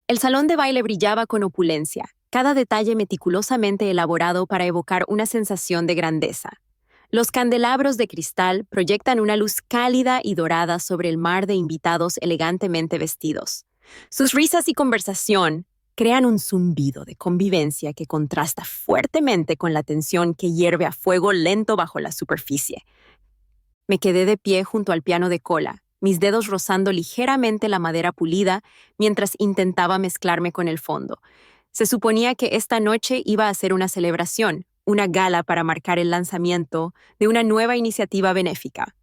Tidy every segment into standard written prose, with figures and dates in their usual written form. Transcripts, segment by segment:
El salón de baile brillaba con opulencia, cada detalle meticulosamente elaborado para evocar una sensación de grandeza. Los candelabros de cristal proyectan una luz cálida y dorada sobre el mar de invitados elegantemente vestidos. Sus risas y conversación crean un zumbido de convivencia que contrasta fuertemente con la tensión que hierve a fuego lento bajo la superficie. Me quedé de pie junto al piano de cola, mis dedos rozando ligeramente la madera pulida mientras intentaba mezclarme con el fondo. Se suponía que esta noche iba a ser una celebración, una gala para marcar el lanzamiento de una nueva iniciativa benéfica.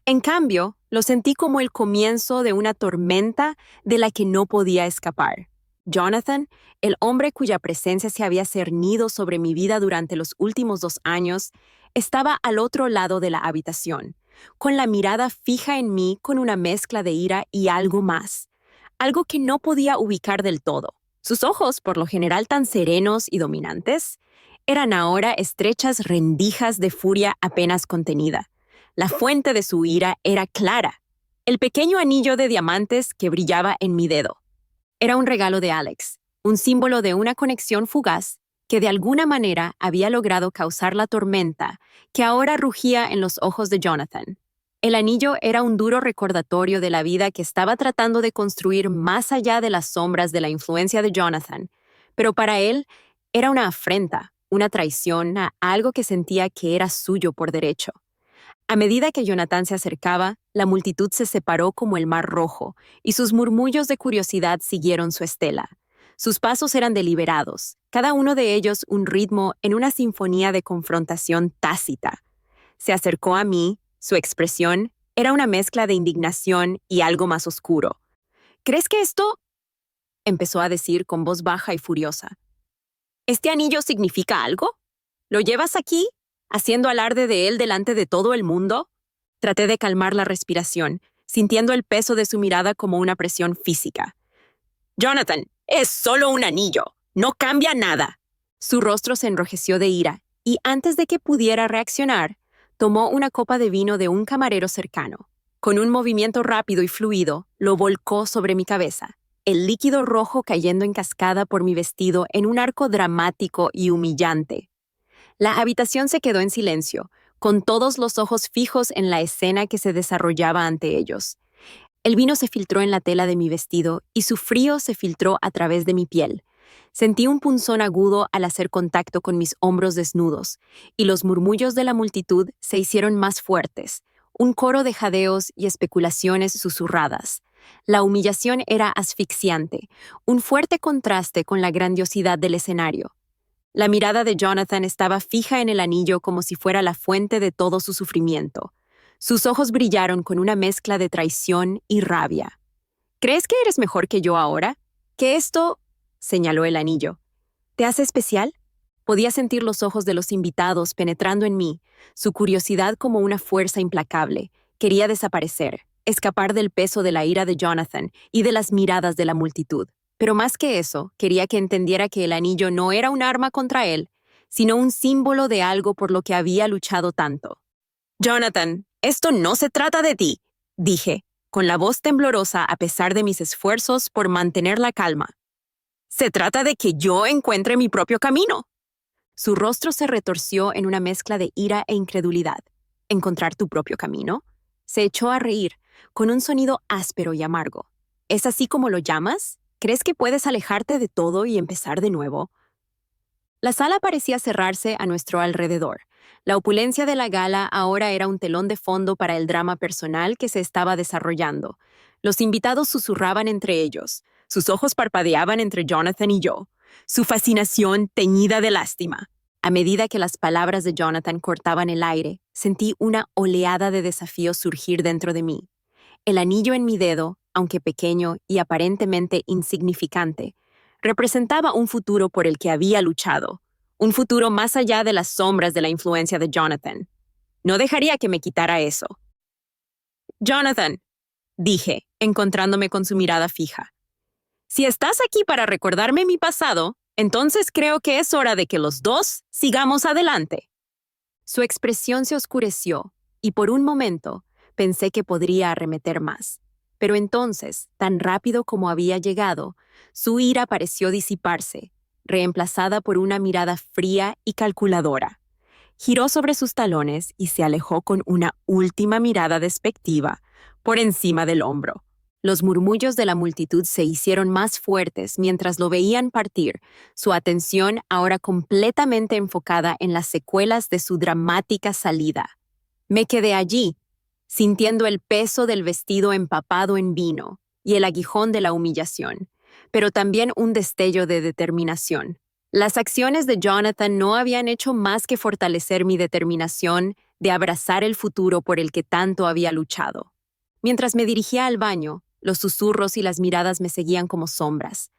En cambio, lo sentí como el comienzo de una tormenta de la que no podía escapar. Jonathan, el hombre cuya presencia se había cernido sobre mi vida durante los últimos 2 años, estaba al otro lado de la habitación, con la mirada fija en mí con una mezcla de ira y algo más, algo que no podía ubicar del todo. Sus ojos, por lo general tan serenos y dominantes, eran ahora estrechas rendijas de furia apenas contenida. La fuente de su ira era clara, el pequeño anillo de diamantes que brillaba en mi dedo. Era un regalo de Alex, un símbolo de una conexión fugaz que de alguna manera había logrado causar la tormenta que ahora rugía en los ojos de Jonathan. El anillo era un duro recordatorio de la vida que estaba tratando de construir más allá de las sombras de la influencia de Jonathan, pero para él era una afrenta, una traición a algo que sentía que era suyo por derecho. A medida que Jonathan se acercaba, la multitud se separó como el mar rojo, y sus murmullos de curiosidad siguieron su estela. Sus pasos eran deliberados, cada uno de ellos un ritmo en una sinfonía de confrontación tácita. Se acercó a mí, su expresión era una mezcla de indignación y algo más oscuro. ¿Crees que esto? Empezó a decir con voz baja y furiosa. ¿Este anillo significa algo? ¿Lo llevas aquí, haciendo alarde de él delante de todo el mundo? Traté de calmar la respiración, sintiendo el peso de su mirada como una presión física. Jonathan, es solo un anillo. No cambia nada. Su rostro se enrojeció de ira, y antes de que pudiera reaccionar, tomó una copa de vino de un camarero cercano. Con un movimiento rápido y fluido, lo volcó sobre mi cabeza, el líquido rojo cayendo en cascada por mi vestido en un arco dramático y humillante. La habitación se quedó en silencio, con todos los ojos fijos en la escena que se desarrollaba ante ellos. El vino se filtró en la tela de mi vestido y su frío se filtró a través de mi piel. Sentí un punzón agudo al hacer contacto con mis hombros desnudos, y los murmullos de la multitud se hicieron más fuertes, un coro de jadeos y especulaciones susurradas. La humillación era asfixiante, un fuerte contraste con la grandiosidad del escenario. La mirada de Jonathan estaba fija en el anillo como si fuera la fuente de todo su sufrimiento. Sus ojos brillaron con una mezcla de traición y rabia. ¿Crees que eres mejor que yo ahora? ¿Que esto? Señaló el anillo. ¿Te hace especial? Podía sentir los ojos de los invitados penetrando en mí, su curiosidad como una fuerza implacable. Quería desaparecer, escapar del peso de la ira de Jonathan y de las miradas de la multitud. Pero más que eso, quería que entendiera que el anillo no era un arma contra él, sino un símbolo de algo por lo que había luchado tanto. Jonathan, esto no se trata de ti, dije, con la voz temblorosa a pesar de mis esfuerzos por mantener la calma. Se trata de que yo encuentre mi propio camino. Su rostro se retorció en una mezcla de ira e incredulidad. ¿Encontrar tu propio camino? Se echó a reír, con un sonido áspero y amargo. ¿Es así como lo llamas? ¿Crees que puedes alejarte de todo y empezar de nuevo? La sala parecía cerrarse a nuestro alrededor. La opulencia de la gala ahora era un telón de fondo para el drama personal que se estaba desarrollando. Los invitados susurraban entre ellos. Sus ojos parpadeaban entre Jonathan y yo, su fascinación teñida de lástima. A medida que las palabras de Jonathan cortaban el aire, sentí una oleada de desafío surgir dentro de mí. El anillo en mi dedo, aunque pequeño y aparentemente insignificante, representaba un futuro por el que había luchado, un futuro más allá de las sombras de la influencia de Jonathan. No dejaría que me quitara eso. Jonathan, dije, encontrándome con su mirada fija. Si estás aquí para recordarme mi pasado, entonces creo que es hora de que los dos sigamos adelante. Su expresión se oscureció, y por un momento pensé que podría arremeter más. Pero entonces, tan rápido como había llegado, su ira pareció disiparse, reemplazada por una mirada fría y calculadora. Giró sobre sus talones y se alejó con una última mirada despectiva por encima del hombro. Los murmullos de la multitud se hicieron más fuertes mientras lo veían partir, su atención ahora completamente enfocada en las secuelas de su dramática salida. Me quedé allí, sintiendo el peso del vestido empapado en vino y el aguijón de la humillación, pero también un destello de determinación. Las acciones de Jonathan no habían hecho más que fortalecer mi determinación de abrazar el futuro por el que tanto había luchado. Mientras me dirigía al baño, los susurros y las miradas me seguían como sombras.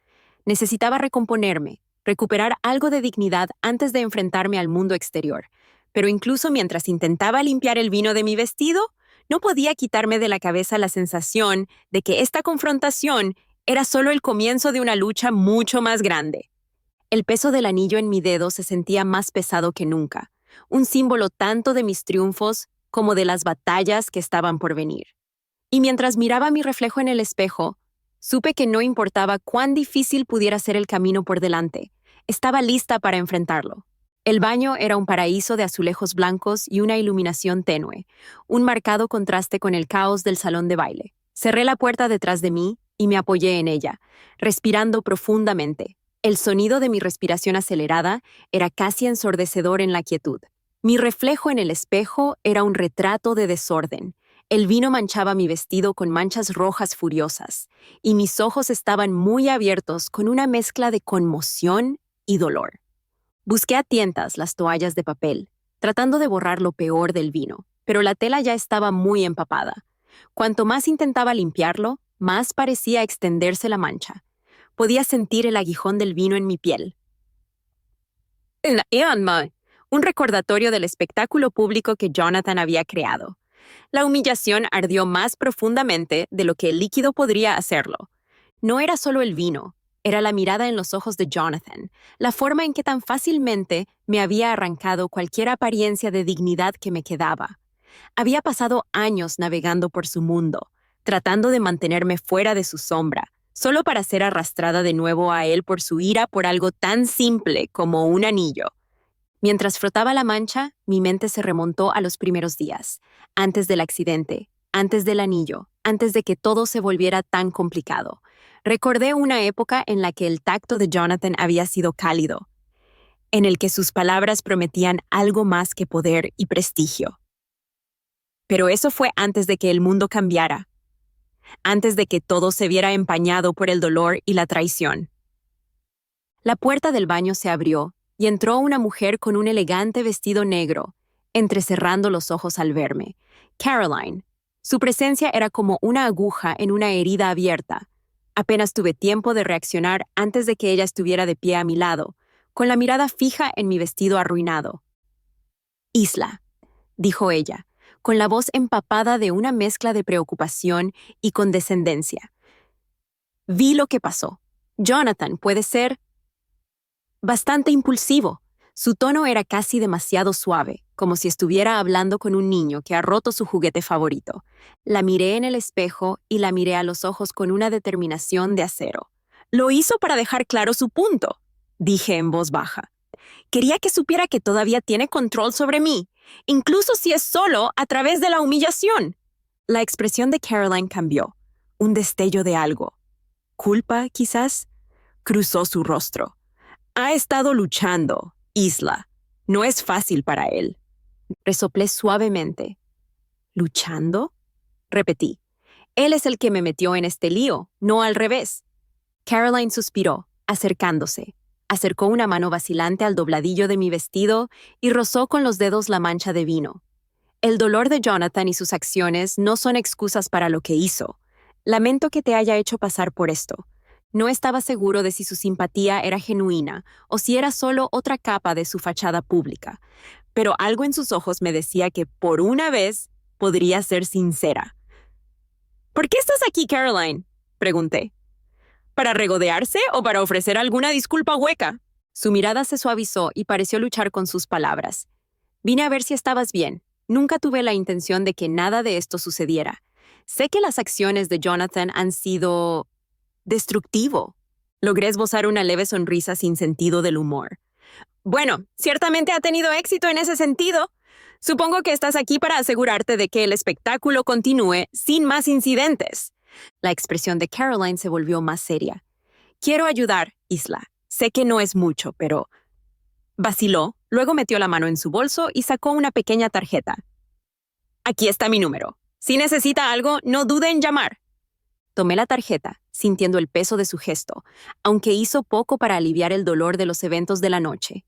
Necesitaba recomponerme, recuperar algo de dignidad antes de enfrentarme al mundo exterior, pero incluso mientras intentaba limpiar el vino de mi vestido, no podía quitarme de la cabeza la sensación de que esta confrontación era solo el comienzo de una lucha mucho más grande. El peso del anillo en mi dedo se sentía más pesado que nunca, un símbolo tanto de mis triunfos como de las batallas que estaban por venir. Y mientras miraba mi reflejo en el espejo, supe que no importaba cuán difícil pudiera ser el camino por delante, estaba lista para enfrentarlo. El baño era un paraíso de azulejos blancos y una iluminación tenue, un marcado contraste con el caos del salón de baile. Cerré la puerta detrás de mí y me apoyé en ella, respirando profundamente. El sonido de mi respiración acelerada era casi ensordecedor en la quietud. Mi reflejo en el espejo era un retrato de desorden. El vino manchaba mi vestido con manchas rojas furiosas, y mis ojos estaban muy abiertos con una mezcla de conmoción y dolor. Busqué a tientas las toallas de papel, tratando de borrar lo peor del vino, pero la tela ya estaba muy empapada. Cuanto más intentaba limpiarlo, más parecía extenderse la mancha. Podía sentir el aguijón del vino en mi piel. Un recordatorio del espectáculo público que Jonathan había creado. La humillación ardió más profundamente de lo que el líquido podría hacerlo. No era solo el vino, era la mirada en los ojos de Jonathan, la forma en que tan fácilmente me había arrancado cualquier apariencia de dignidad que me quedaba. Había pasado años navegando por su mundo, tratando de mantenerme fuera de su sombra, solo para ser arrastrada de nuevo a él por su ira por algo tan simple como un anillo. Mientras frotaba la mancha, mi mente se remontó a los primeros días, antes del accidente, antes del anillo, antes de que todo se volviera tan complicado. Recordé una época en la que el tacto de Jonathan había sido cálido, en el que sus palabras prometían algo más que poder y prestigio. Pero eso fue antes de que el mundo cambiara, antes de que todo se viera empañado por el dolor y la traición. La puerta del baño se abrió y entró una mujer con un elegante vestido negro, entrecerrando los ojos al verme. Caroline. Su presencia era como una aguja en una herida abierta. Apenas tuve tiempo de reaccionar antes de que ella estuviera de pie a mi lado, con la mirada fija en mi vestido arruinado. «Isla», dijo ella, con la voz empapada de una mezcla de preocupación y condescendencia. «Vi lo que pasó. Jonathan puede ser bastante impulsivo». Su tono era casi demasiado suave, como si estuviera hablando con un niño que ha roto su juguete favorito. La miré en el espejo y la miré a los ojos con una determinación de acero. «Lo hizo para dejar claro su punto», dije en voz baja. «Quería que supiera que todavía tiene control sobre mí, incluso si es solo a través de la humillación». La expresión de Caroline cambió. Un destello de algo. ¿Culpa, quizás? Cruzó su rostro. «Ha estado luchando, Isla. No es fácil para él». Resoplé suavemente. «¿Luchando?», repetí. «Él es el que me metió en este lío, no al revés». Caroline suspiró, acercándose. Acercó una mano vacilante al dobladillo de mi vestido y rozó con los dedos la mancha de vino. «El dolor de Jonathan y sus acciones no son excusas para lo que hizo. Lamento que te haya hecho pasar por esto». No estaba seguro de si su simpatía era genuina o si era solo otra capa de su fachada pública, pero algo en sus ojos me decía que por una vez podría ser sincera. «¿Por qué estás aquí, Caroline?», pregunté. «¿Para regodearse o para ofrecer alguna disculpa hueca?». Su mirada se suavizó y pareció luchar con sus palabras. «Vine a ver si estabas bien. Nunca tuve la intención de que nada de esto sucediera. Sé que las acciones de Jonathan han sido destructivo. Logré esbozar una leve sonrisa sin sentido del humor. Bueno, ciertamente ha tenido éxito en ese sentido. Supongo que estás aquí para asegurarte de que el espectáculo continúe sin más incidentes. La expresión de Caroline se volvió más seria. Quiero ayudar, Isla. Sé que no es mucho, pero... Vaciló, luego metió la mano en su bolso y sacó una pequeña tarjeta. Aquí está mi número. Si necesita algo, no dude en llamar. Tomé la tarjeta, sintiendo el peso de su gesto, aunque hizo poco para aliviar el dolor de los eventos de la noche.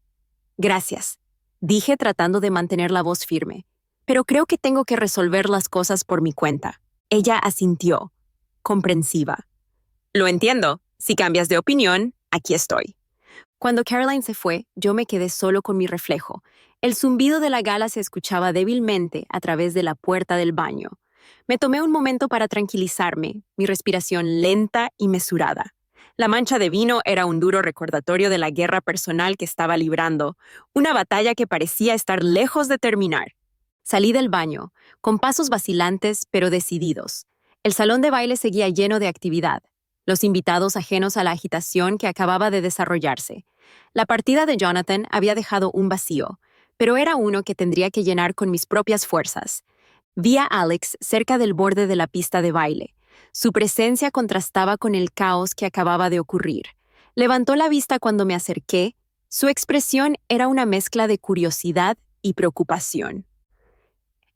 Gracias, dije tratando de mantener la voz firme, pero creo que tengo que resolver las cosas por mi cuenta. Ella asintió, comprensiva. Lo entiendo. Si cambias de opinión, aquí estoy. Cuando Caroline se fue, yo me quedé solo con mi reflejo. El zumbido de la gala se escuchaba débilmente a través de la puerta del baño. Me tomé un momento para tranquilizarme, mi respiración lenta y mesurada. La mancha de vino era un duro recordatorio de la guerra personal que estaba librando, una batalla que parecía estar lejos de terminar. Salí del baño, con pasos vacilantes pero decididos. El salón de baile seguía lleno de actividad, los invitados ajenos a la agitación que acababa de desarrollarse. La partida de Jonathan había dejado un vacío, pero era uno que tendría que llenar con mis propias fuerzas. Vi a Alex cerca del borde de la pista de baile. Su presencia contrastaba con el caos que acababa de ocurrir. Levantó la vista cuando me acerqué. Su expresión era una mezcla de curiosidad y preocupación.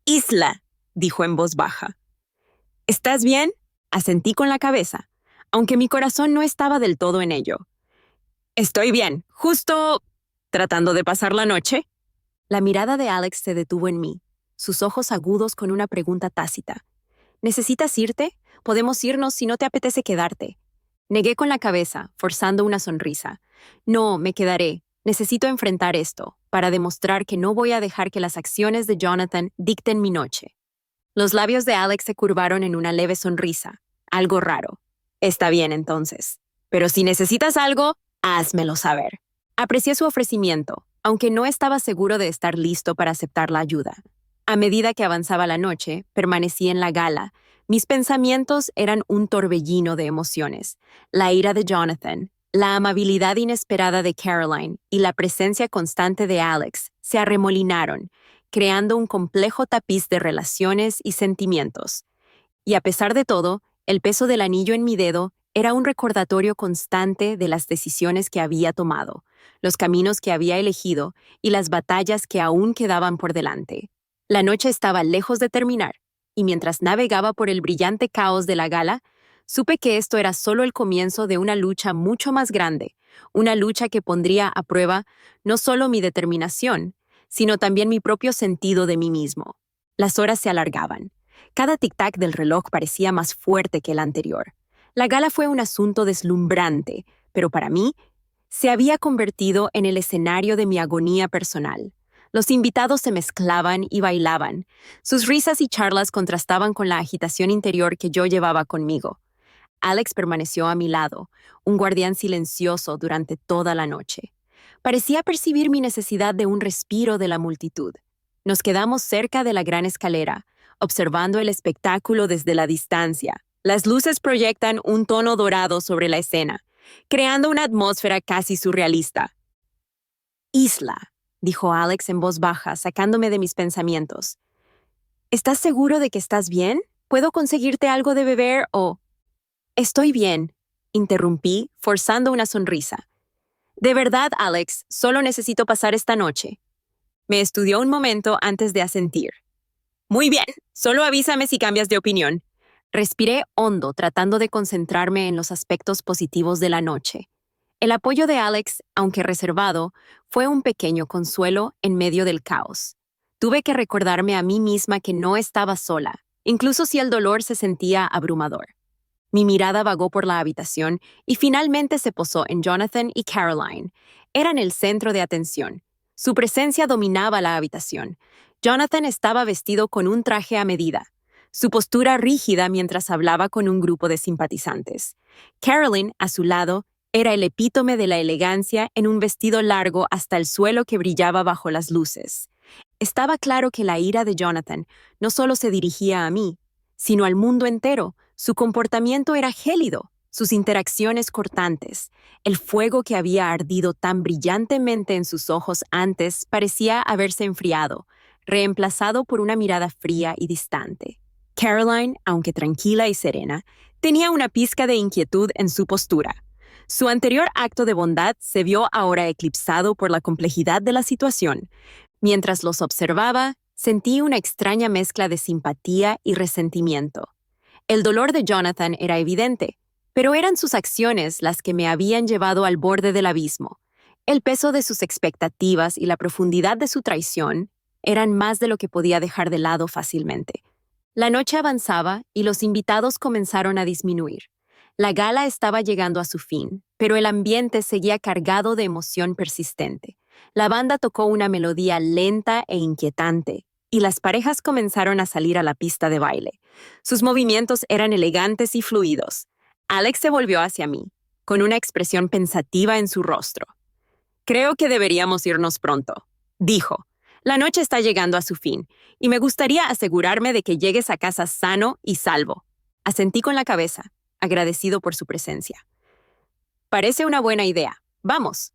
«Isla», dijo en voz baja. «¿Estás bien?», asentí con la cabeza, aunque mi corazón no estaba del todo en ello. «Estoy bien, justo tratando de pasar la noche». La mirada de Alex se detuvo en mí, sus ojos agudos con una pregunta tácita. «¿Necesitas irte? Podemos irnos si no te apetece quedarte». Negué con la cabeza, forzando una sonrisa. «No, me quedaré. Necesito enfrentar esto, para demostrar que no voy a dejar que las acciones de Jonathan dicten mi noche». Los labios de Alex se curvaron en una leve sonrisa. Algo raro. «Está bien, entonces. Pero si necesitas algo, házmelo saber». Aprecié su ofrecimiento, aunque no estaba seguro de estar listo para aceptar la ayuda. A medida que avanzaba la noche, permanecí en la gala. Mis pensamientos eran un torbellino de emociones. La ira de Jonathan, la amabilidad inesperada de Caroline y la presencia constante de Alex se arremolinaron, creando un complejo tapiz de relaciones y sentimientos. Y a pesar de todo, el peso del anillo en mi dedo era un recordatorio constante de las decisiones que había tomado, los caminos que había elegido y las batallas que aún quedaban por delante. La noche estaba lejos de terminar, y mientras navegaba por el brillante caos de la gala, supe que esto era solo el comienzo de una lucha mucho más grande, una lucha que pondría a prueba no solo mi determinación, sino también mi propio sentido de mí mismo. Las horas se alargaban. Cada tic-tac del reloj parecía más fuerte que el anterior. La gala fue un asunto deslumbrante, pero para mí se había convertido en el escenario de mi agonía personal. Los invitados se mezclaban y bailaban. Sus risas y charlas contrastaban con la agitación interior que yo llevaba conmigo. Alex permaneció a mi lado, un guardián silencioso durante toda la noche. Parecía percibir mi necesidad de un respiro de la multitud. Nos quedamos cerca de la gran escalera, observando el espectáculo desde la distancia. Las luces proyectan un tono dorado sobre la escena, creando una atmósfera casi surrealista. «Isla», dijo Alex en voz baja, sacándome de mis pensamientos. «¿Estás seguro de que estás bien? ¿Puedo conseguirte algo de beber o...?» «Estoy bien», interrumpí, forzando una sonrisa. «De verdad, Alex, solo necesito pasar esta noche». Me estudió un momento antes de asentir. «Muy bien, solo avísame si cambias de opinión». Respiré hondo, tratando de concentrarme en los aspectos positivos de la noche. El apoyo de Alex, aunque reservado, fue un pequeño consuelo en medio del caos. Tuve que recordarme a mí misma que no estaba sola, incluso si el dolor se sentía abrumador. Mi mirada vagó por la habitación y finalmente se posó en Jonathan y Caroline. Eran el centro de atención. Su presencia dominaba la habitación. Jonathan estaba vestido con un traje a medida, su postura rígida mientras hablaba con un grupo de simpatizantes. Caroline, a su lado, era el epítome de la elegancia en un vestido largo hasta el suelo que brillaba bajo las luces. Estaba claro que la ira de Jonathan no solo se dirigía a mí, sino al mundo entero. Su comportamiento era gélido, sus interacciones cortantes. El fuego que había ardido tan brillantemente en sus ojos antes parecía haberse enfriado, reemplazado por una mirada fría y distante. Caroline, aunque tranquila y serena, tenía una pizca de inquietud en su postura. Su anterior acto de bondad se vio ahora eclipsado por la complejidad de la situación. Mientras los observaba, sentí una extraña mezcla de simpatía y resentimiento. El dolor de Jonathan era evidente, pero eran sus acciones las que me habían llevado al borde del abismo. El peso de sus expectativas y la profundidad de su traición eran más de lo que podía dejar de lado fácilmente. La noche avanzaba y los invitados comenzaron a disminuir. La gala estaba llegando a su fin, pero el ambiente seguía cargado de emoción persistente. La banda tocó una melodía lenta e inquietante, y las parejas comenzaron a salir a la pista de baile. Sus movimientos eran elegantes y fluidos. Alex se volvió hacia mí, con una expresión pensativa en su rostro. «Creo que deberíamos irnos pronto», dijo. «La noche está llegando a su fin, y me gustaría asegurarme de que llegues a casa sano y salvo». Asentí con la cabeza, agradecido por su presencia. «Parece una buena idea. Vamos».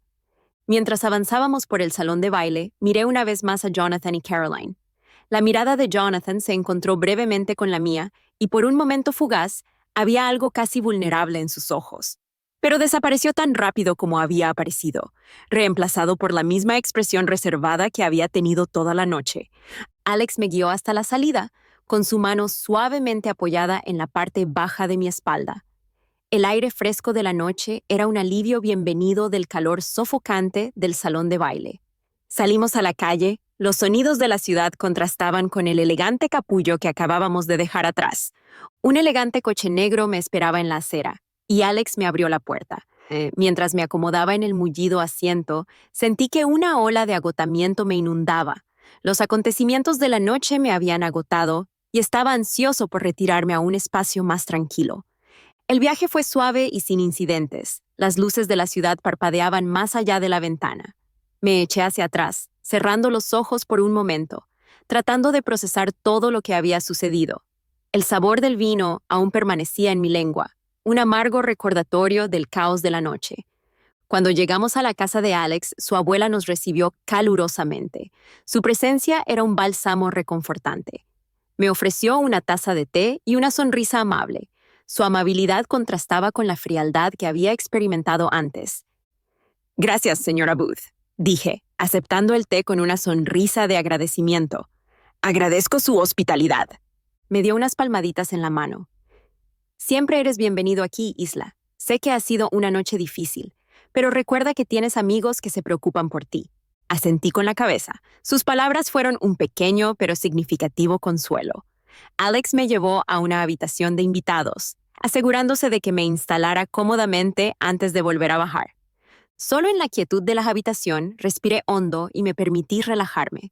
Mientras avanzábamos por el salón de baile, miré una vez más a Jonathan y Caroline. La mirada de Jonathan se encontró brevemente con la mía, y por un momento fugaz, había algo casi vulnerable en sus ojos. Pero desapareció tan rápido como había aparecido, reemplazado por la misma expresión reservada que había tenido toda la noche. Alex me guió hasta la salida, con su mano suavemente apoyada en la parte baja de mi espalda. El aire fresco de la noche era un alivio bienvenido del calor sofocante del salón de baile. Salimos a la calle, los sonidos de la ciudad contrastaban con el elegante capullo que acabábamos de dejar atrás. Un elegante coche negro me esperaba en la acera, y Alex me abrió la puerta. Mientras me acomodaba en el mullido asiento, sentí que una ola de agotamiento me inundaba. Los acontecimientos de la noche me habían agotado, y estaba ansioso por retirarme a un espacio más tranquilo. El viaje fue suave y sin incidentes. Las luces de la ciudad parpadeaban más allá de la ventana. Me eché hacia atrás, cerrando los ojos por un momento, tratando de procesar todo lo que había sucedido. El sabor del vino aún permanecía en mi lengua, un amargo recordatorio del caos de la noche. Cuando llegamos a la casa de Alex, su abuela nos recibió calurosamente. Su presencia era un bálsamo reconfortante. Me ofreció una taza de té y una sonrisa amable. Su amabilidad contrastaba con la frialdad que había experimentado antes. «Gracias, señora Booth», dije, aceptando el té con una sonrisa de agradecimiento. «Agradezco su hospitalidad». Me dio unas palmaditas en la mano. «Siempre eres bienvenido aquí, Isla. Sé que ha sido una noche difícil, pero recuerda que tienes amigos que se preocupan por ti». Asentí con la cabeza. Sus palabras fueron un pequeño pero significativo consuelo. Alex me llevó a una habitación de invitados, asegurándose de que me instalara cómodamente antes de volver a bajar. Solo en la quietud de la habitación respiré hondo y me permití relajarme.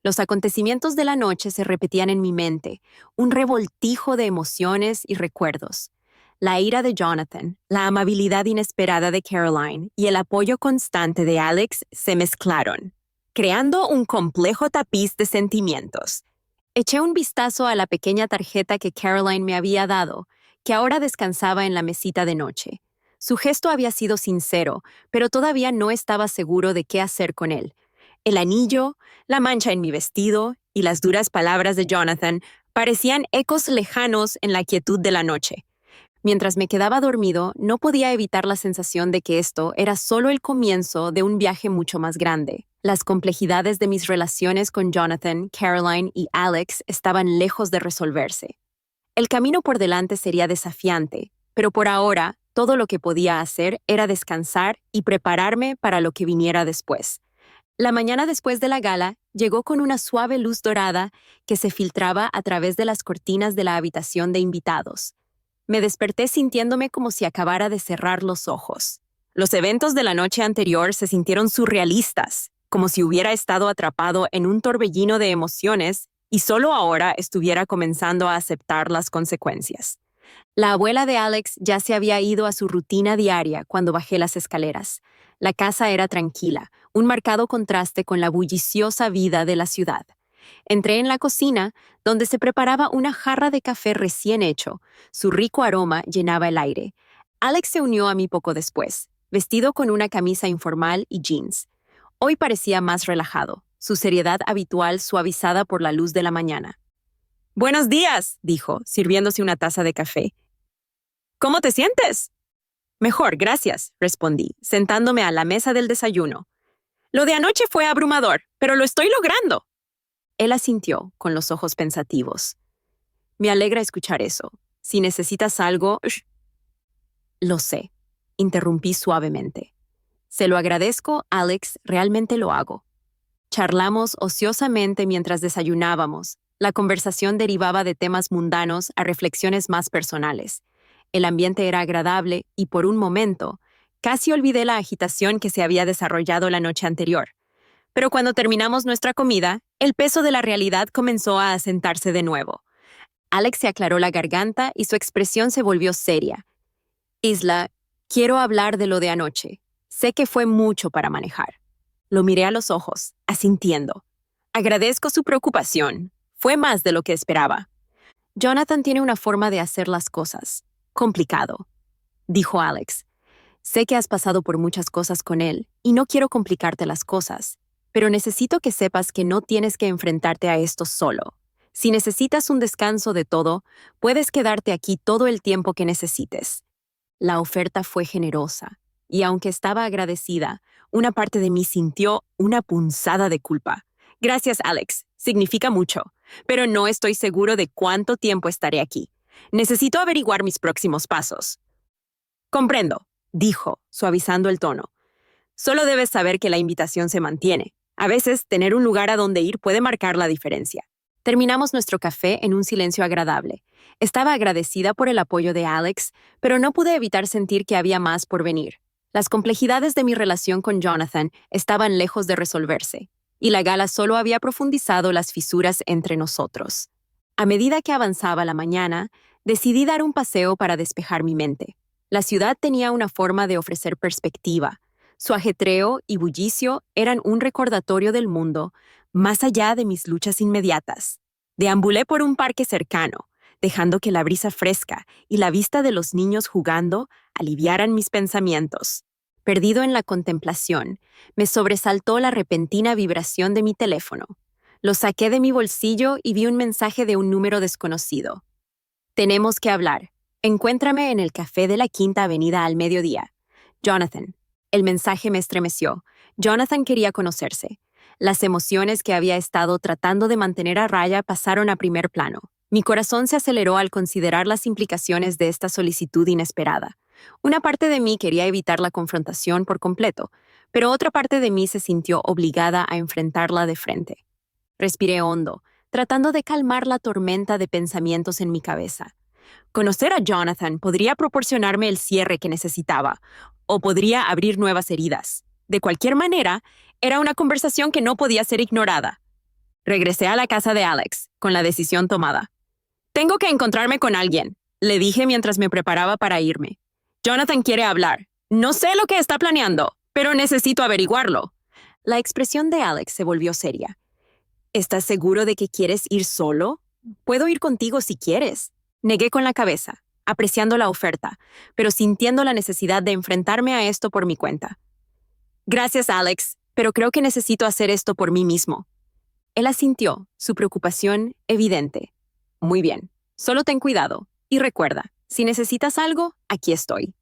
Los acontecimientos de la noche se repetían en mi mente, un revoltijo de emociones y recuerdos. La ira de Jonathan, la amabilidad inesperada de Caroline y el apoyo constante de Alex se mezclaron, creando un complejo tapiz de sentimientos. Eché un vistazo a la pequeña tarjeta que Caroline me había dado, que ahora descansaba en la mesita de noche. Su gesto había sido sincero, pero todavía no estaba seguro de qué hacer con él. El anillo, la mancha en mi vestido y las duras palabras de Jonathan parecían ecos lejanos en la quietud de la noche. Mientras me quedaba dormido, no podía evitar la sensación de que esto era solo el comienzo de un viaje mucho más grande. Las complejidades de mis relaciones con Jonathan, Caroline y Alex estaban lejos de resolverse. El camino por delante sería desafiante, pero por ahora todo lo que podía hacer era descansar y prepararme para lo que viniera después. La mañana después de la gala llegó con una suave luz dorada que se filtraba a través de las cortinas de la habitación de invitados. Me desperté sintiéndome como si acabara de cerrar los ojos. Los eventos de la noche anterior se sintieron surrealistas, como si hubiera estado atrapado en un torbellino de emociones y solo ahora estuviera comenzando a aceptar las consecuencias. La abuela de Alex ya se había ido a su rutina diaria cuando bajé las escaleras. La casa era tranquila, un marcado contraste con la bulliciosa vida de la ciudad. Entré en la cocina, donde se preparaba una jarra de café recién hecho. Su rico aroma llenaba el aire. Alex se unió a mí poco después, vestido con una camisa informal y jeans. Hoy parecía más relajado, su seriedad habitual suavizada por la luz de la mañana. «Buenos días», dijo, sirviéndose una taza de café. «¿Cómo te sientes?» «Mejor, gracias», respondí, sentándome a la mesa del desayuno. «Lo de anoche fue abrumador, pero lo estoy logrando». Él asintió, con los ojos pensativos. «Me alegra escuchar eso. Si necesitas algo...» «Lo sé», interrumpí suavemente. «Se lo agradezco, Alex, realmente lo hago». Charlamos ociosamente mientras desayunábamos. La conversación derivaba de temas mundanos a reflexiones más personales. El ambiente era agradable y, por un momento, casi olvidé la agitación que se había desarrollado la noche anterior. Pero cuando terminamos nuestra comida, el peso de la realidad comenzó a asentarse de nuevo. Alex se aclaró la garganta y su expresión se volvió seria. «Isla, quiero hablar de lo de anoche. Sé que fue mucho para manejar». Lo miré a los ojos, asintiendo. «Agradezco su preocupación. Fue más de lo que esperaba». «Jonathan tiene una forma de hacer las cosas. Complicado», dijo Alex. «Sé que has pasado por muchas cosas con él y no quiero complicarte las cosas, pero necesito que sepas que no tienes que enfrentarte a esto solo. Si necesitas un descanso de todo, puedes quedarte aquí todo el tiempo que necesites». La oferta fue generosa, y aunque estaba agradecida, una parte de mí sintió una punzada de culpa. «Gracias, Alex. Significa mucho, pero no estoy seguro de cuánto tiempo estaré aquí. Necesito averiguar mis próximos pasos». «Comprendo», dijo, suavizando el tono. «Solo debes saber que la invitación se mantiene. A veces, tener un lugar a donde ir puede marcar la diferencia». Terminamos nuestro café en un silencio agradable. Estaba agradecida por el apoyo de Alex, pero no pude evitar sentir que había más por venir. Las complejidades de mi relación con Jonathan estaban lejos de resolverse, y la gala solo había profundizado las fisuras entre nosotros. A medida que avanzaba la mañana, decidí dar un paseo para despejar mi mente. La ciudad tenía una forma de ofrecer perspectiva. Su ajetreo y bullicio eran un recordatorio del mundo, más allá de mis luchas inmediatas. Deambulé por un parque cercano, dejando que la brisa fresca y la vista de los niños jugando aliviaran mis pensamientos. Perdido en la contemplación, me sobresaltó la repentina vibración de mi teléfono. Lo saqué de mi bolsillo y vi un mensaje de un número desconocido. «Tenemos que hablar. Encuéntrame en el café de la Quinta Avenida al mediodía. Jonathan». El mensaje me estremeció. Jonathan quería conocerse. Las emociones que había estado tratando de mantener a raya pasaron a primer plano. Mi corazón se aceleró al considerar las implicaciones de esta solicitud inesperada. Una parte de mí quería evitar la confrontación por completo, pero otra parte de mí se sintió obligada a enfrentarla de frente. Respiré hondo, tratando de calmar la tormenta de pensamientos en mi cabeza. Conocer a Jonathan podría proporcionarme el cierre que necesitaba, o podría abrir nuevas heridas. De cualquier manera, era una conversación que no podía ser ignorada. Regresé a la casa de Alex, con la decisión tomada. «Tengo que encontrarme con alguien», le dije mientras me preparaba para irme. «Jonathan quiere hablar. No sé lo que está planeando, pero necesito averiguarlo». La expresión de Alex se volvió seria. «¿Estás seguro de que quieres ir solo? Puedo ir contigo si quieres». Negué con la cabeza, apreciando la oferta, pero sintiendo la necesidad de enfrentarme a esto por mi cuenta. «Gracias, Alex, pero creo que necesito hacer esto por mí mismo». Él asintió, su preocupación evidente. «Muy bien, solo ten cuidado, y recuerda, si necesitas algo, aquí estoy».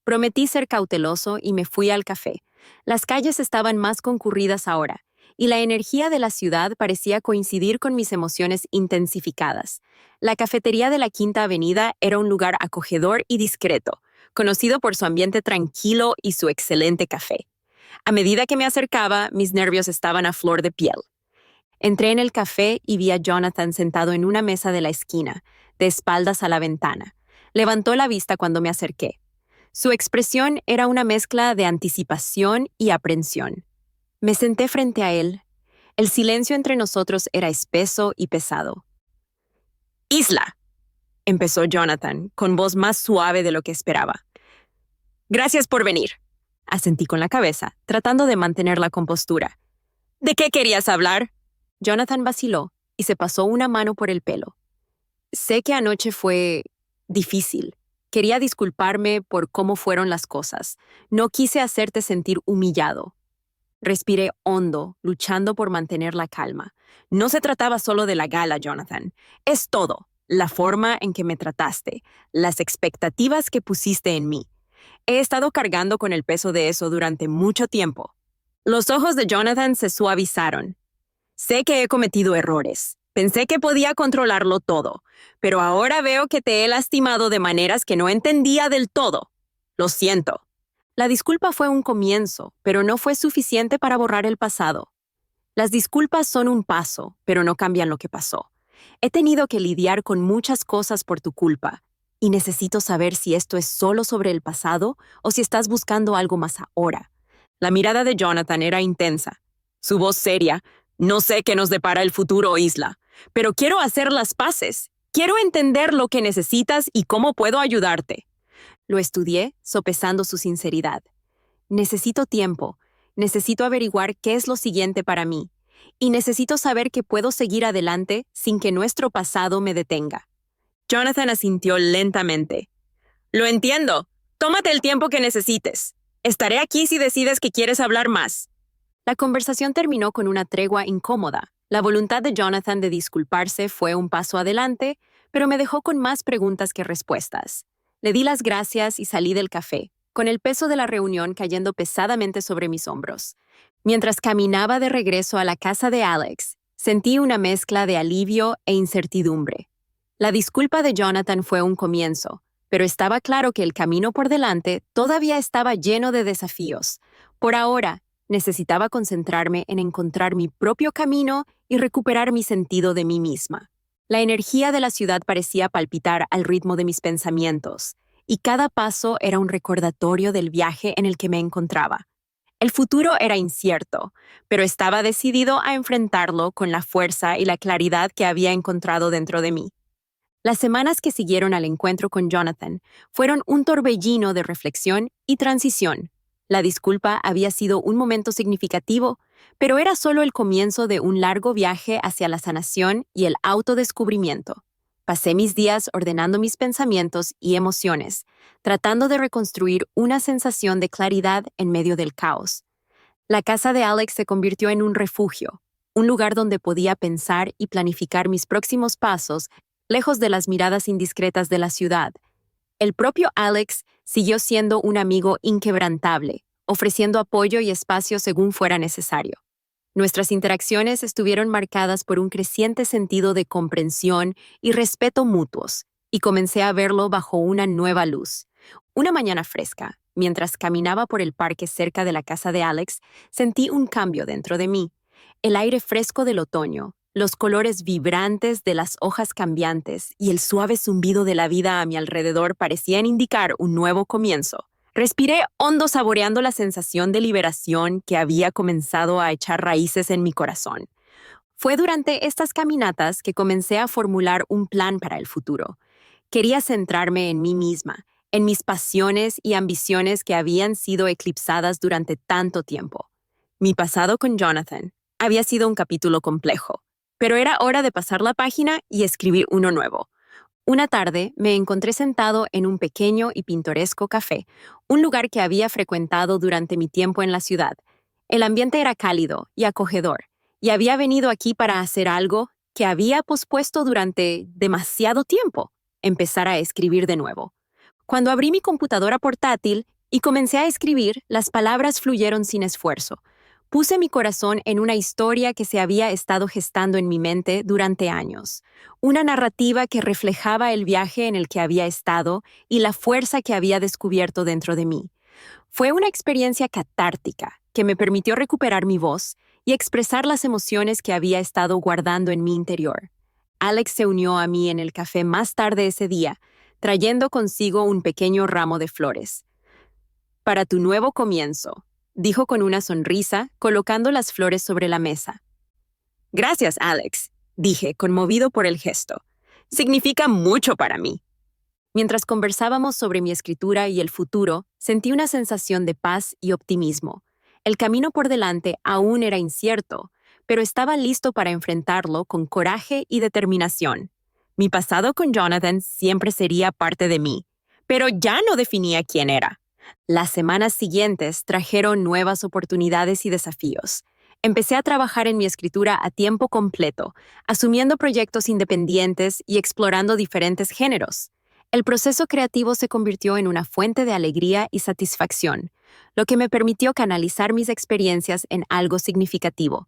Prometí ser cauteloso y me fui al café. Las calles estaban más concurridas ahora, y la energía de la ciudad parecía coincidir con mis emociones intensificadas. La cafetería de la Quinta Avenida era un lugar acogedor y discreto, conocido por su ambiente tranquilo y su excelente café. A medida que me acercaba, mis nervios estaban a flor de piel. Entré en el café y vi a Jonathan sentado en una mesa de la esquina, de espaldas a la ventana. Levantó la vista cuando me acerqué. Su expresión era una mezcla de anticipación y aprensión. Me senté frente a él. El silencio entre nosotros era espeso y pesado. «Isla», empezó Jonathan, con voz más suave de lo que esperaba. «Gracias por venir», asentí con la cabeza, tratando de mantener la compostura. «¿De qué querías hablar?» Jonathan vaciló y se pasó una mano por el pelo. Sé que anoche fue difícil. Quería disculparme por cómo fueron las cosas. No quise hacerte sentir humillado. Respiré hondo, luchando por mantener la calma. No se trataba solo de la gala, Jonathan. Es todo. La forma en que me trataste, las expectativas que pusiste en mí. He estado cargando con el peso de eso durante mucho tiempo. Los ojos de Jonathan se suavizaron. Sé que he cometido errores. Pensé que podía controlarlo todo, pero ahora veo que te he lastimado de maneras que no entendía del todo. Lo siento. La disculpa fue un comienzo, pero no fue suficiente para borrar el pasado. Las disculpas son un paso, pero no cambian lo que pasó. He tenido que lidiar con muchas cosas por tu culpa, y necesito saber si esto es solo sobre el pasado o si estás buscando algo más ahora. La mirada de Jonathan era intensa. Su voz seria. No sé qué nos depara el futuro, Isla, pero quiero hacer las paces. Quiero entender lo que necesitas y cómo puedo ayudarte. Lo estudié, sopesando su sinceridad. Necesito tiempo. Necesito averiguar qué es lo siguiente para mí. Y necesito saber que puedo seguir adelante sin que nuestro pasado me detenga. Jonathan asintió lentamente. Lo entiendo. Tómate el tiempo que necesites. Estaré aquí si decides que quieres hablar más. La conversación terminó con una tregua incómoda. La voluntad de Jonathan de disculparse fue un paso adelante, pero me dejó con más preguntas que respuestas. Le di las gracias y salí del café, con el peso de la reunión cayendo pesadamente sobre mis hombros. Mientras caminaba de regreso a la casa de Alex, sentí una mezcla de alivio e incertidumbre. La disculpa de Jonathan fue un comienzo, pero estaba claro que el camino por delante todavía estaba lleno de desafíos. Por ahora, necesitaba concentrarme en encontrar mi propio camino y recuperar mi sentido de mí misma. La energía de la ciudad parecía palpitar al ritmo de mis pensamientos, y cada paso era un recordatorio del viaje en el que me encontraba. El futuro era incierto, pero estaba decidido a enfrentarlo con la fuerza y la claridad que había encontrado dentro de mí. Las semanas que siguieron al encuentro con Jonathan fueron un torbellino de reflexión y transición. La disculpa había sido un momento significativo, pero era solo el comienzo de un largo viaje hacia la sanación y el autodescubrimiento. Pasé mis días ordenando mis pensamientos y emociones, tratando de reconstruir una sensación de claridad en medio del caos. La casa de Alex se convirtió en un refugio, un lugar donde podía pensar y planificar mis próximos pasos, lejos de las miradas indiscretas de la ciudad. El propio Alex siguió siendo un amigo inquebrantable, ofreciendo apoyo y espacio según fuera necesario. Nuestras interacciones estuvieron marcadas por un creciente sentido de comprensión y respeto mutuos, y comencé a verlo bajo una nueva luz. Una mañana fresca, mientras caminaba por el parque cerca de la casa de Alex, sentí un cambio dentro de mí. El aire fresco del otoño, los colores vibrantes de las hojas cambiantes y el suave zumbido de la vida a mi alrededor parecían indicar un nuevo comienzo. Respiré hondo saboreando la sensación de liberación que había comenzado a echar raíces en mi corazón. Fue durante estas caminatas que comencé a formular un plan para el futuro. Quería centrarme en mí misma, en mis pasiones y ambiciones que habían sido eclipsadas durante tanto tiempo. Mi pasado con Jonathan había sido un capítulo complejo, pero era hora de pasar la página y escribir uno nuevo. Una tarde me encontré sentado en un pequeño y pintoresco café, un lugar que había frecuentado durante mi tiempo en la ciudad. El ambiente era cálido y acogedor, y había venido aquí para hacer algo que había pospuesto durante demasiado tiempo: empezar a escribir de nuevo. Cuando abrí mi computadora portátil y comencé a escribir, las palabras fluyeron sin esfuerzo. Puse mi corazón en una historia que se había estado gestando en mi mente durante años, una narrativa que reflejaba el viaje en el que había estado y la fuerza que había descubierto dentro de mí. Fue una experiencia catártica que me permitió recuperar mi voz y expresar las emociones que había estado guardando en mi interior. Alex se unió a mí en el café más tarde ese día, trayendo consigo un pequeño ramo de flores. «Para tu nuevo comienzo», dijo con una sonrisa, colocando las flores sobre la mesa. «Gracias, Alex», dije, conmovido por el gesto. «Significa mucho para mí». Mientras conversábamos sobre mi escritura y el futuro, sentí una sensación de paz y optimismo. El camino por delante aún era incierto, pero estaba listo para enfrentarlo con coraje y determinación. Mi pasado con Jonathan siempre sería parte de mí, pero ya no definía quién era. Las semanas siguientes trajeron nuevas oportunidades y desafíos. Empecé a trabajar en mi escritura a tiempo completo, asumiendo proyectos independientes y explorando diferentes géneros. El proceso creativo se convirtió en una fuente de alegría y satisfacción, lo que me permitió canalizar mis experiencias en algo significativo.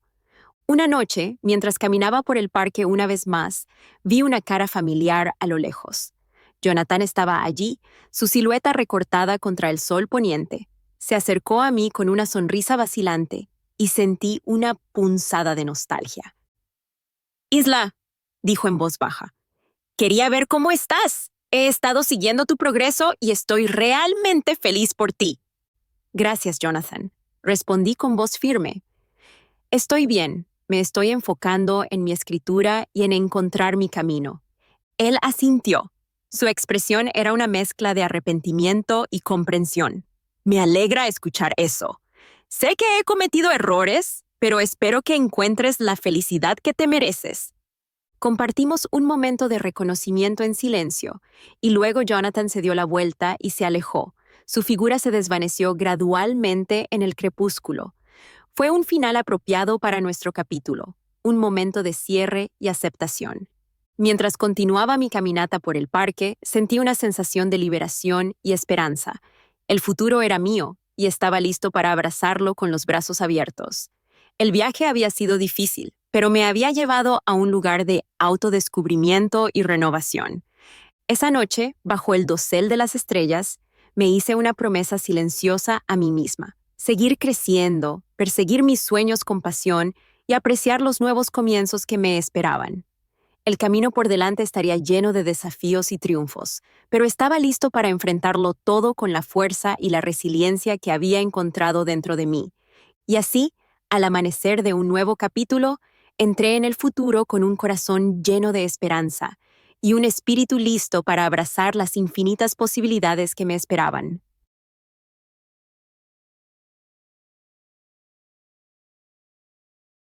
Una noche, mientras caminaba por el parque una vez más, vi una cara familiar a lo lejos. Jonathan estaba allí, su silueta recortada contra el sol poniente. Se acercó a mí con una sonrisa vacilante y sentí una punzada de nostalgia. «Isla», dijo en voz baja, «quería ver cómo estás. He estado siguiendo tu progreso y estoy realmente feliz por ti». «Gracias, Jonathan», respondí con voz firme. «Estoy bien. Me estoy enfocando en mi escritura y en encontrar mi camino». Él asintió. Su expresión era una mezcla de arrepentimiento y comprensión. «Me alegra escuchar eso. Sé que he cometido errores, pero espero que encuentres la felicidad que te mereces». Compartimos un momento de reconocimiento en silencio, y luego Jonathan se dio la vuelta y se alejó. Su figura se desvaneció gradualmente en el crepúsculo. Fue un final apropiado para nuestro capítulo, un momento de cierre y aceptación. Mientras continuaba mi caminata por el parque, sentí una sensación de liberación y esperanza. El futuro era mío y estaba listo para abrazarlo con los brazos abiertos. El viaje había sido difícil, pero me había llevado a un lugar de autodescubrimiento y renovación. Esa noche, bajo el dosel de las estrellas, me hice una promesa silenciosa a mí misma: seguir creciendo, perseguir mis sueños con pasión y apreciar los nuevos comienzos que me esperaban. El camino por delante estaría lleno de desafíos y triunfos, pero estaba listo para enfrentarlo todo con la fuerza y la resiliencia que había encontrado dentro de mí. Y así, al amanecer de un nuevo capítulo, entré en el futuro con un corazón lleno de esperanza y un espíritu listo para abrazar las infinitas posibilidades que me esperaban.